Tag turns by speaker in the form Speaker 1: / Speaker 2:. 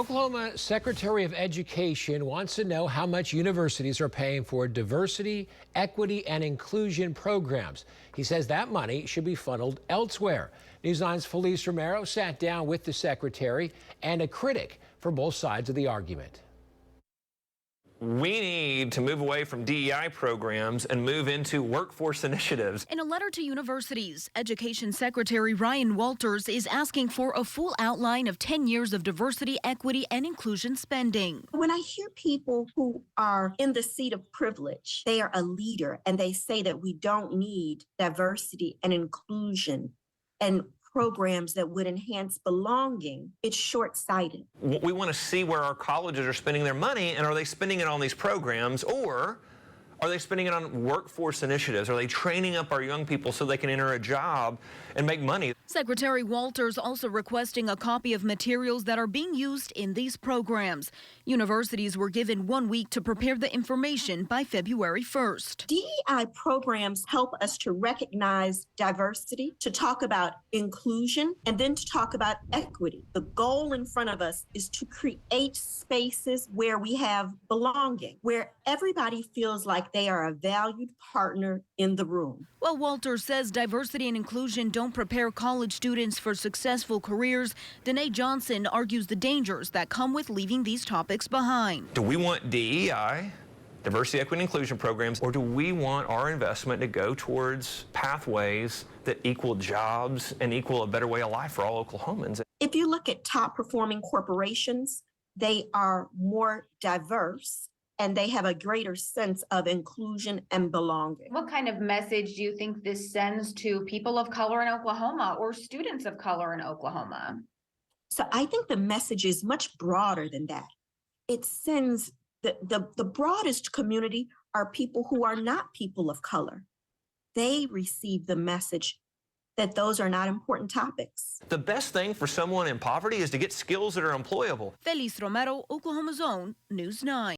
Speaker 1: Oklahoma Secretary of Education wants to know how much universities are paying for diversity, equity, and inclusion programs. He says that money should be funneled elsewhere. News 9's Felice Romero sat down with the secretary and a critic for both sides of the argument.
Speaker 2: We need to move away from DEI programs and move into workforce initiatives.
Speaker 3: In a letter to universities, Education Secretary Ryan Walters is asking for a full outline of 10 years of diversity, equity, and inclusion spending.
Speaker 4: When I hear people who are in the seat of privilege, they are a leader, and they say that we don't need diversity and inclusion and programs that would enhance belonging, it's short-sighted.
Speaker 2: We want to see where our colleges are spending their money, and are they spending it on these programs, or are they spending it on workforce initiatives? Are they training up our young people so they can enter a job and make money?
Speaker 3: Secretary Walters also requesting a copy of materials that are being used in these programs. Universities were given 1 week to prepare the information by February 1st.
Speaker 4: DEI programs help us to recognize diversity, to talk about inclusion, and then to talk about equity. The goal in front of us is to create spaces where we have belonging, where everybody feels like they are a valued partner in the room.
Speaker 3: Well, Walters says diversity and inclusion don't prepare college students for successful careers. Danae Johnson argues the dangers that come with leaving these topics behind.
Speaker 2: Do we want DEI, diversity, equity, and inclusion programs, or do we want our investment to go towards pathways that equal jobs and equal a better way of life for all Oklahomans?
Speaker 4: If you look at top performing corporations, they are more diverse and they have a greater sense of inclusion and belonging.
Speaker 5: What kind of message do you think this sends to people of color in Oklahoma or students of color in Oklahoma?
Speaker 4: So I think the message is much broader than that. It sends the broadest community are people who are not people of color. They receive the message that those are not important topics.
Speaker 2: The best thing for someone in poverty is to get skills that are employable.
Speaker 3: Felice Romero, Oklahoma Zone, News 9.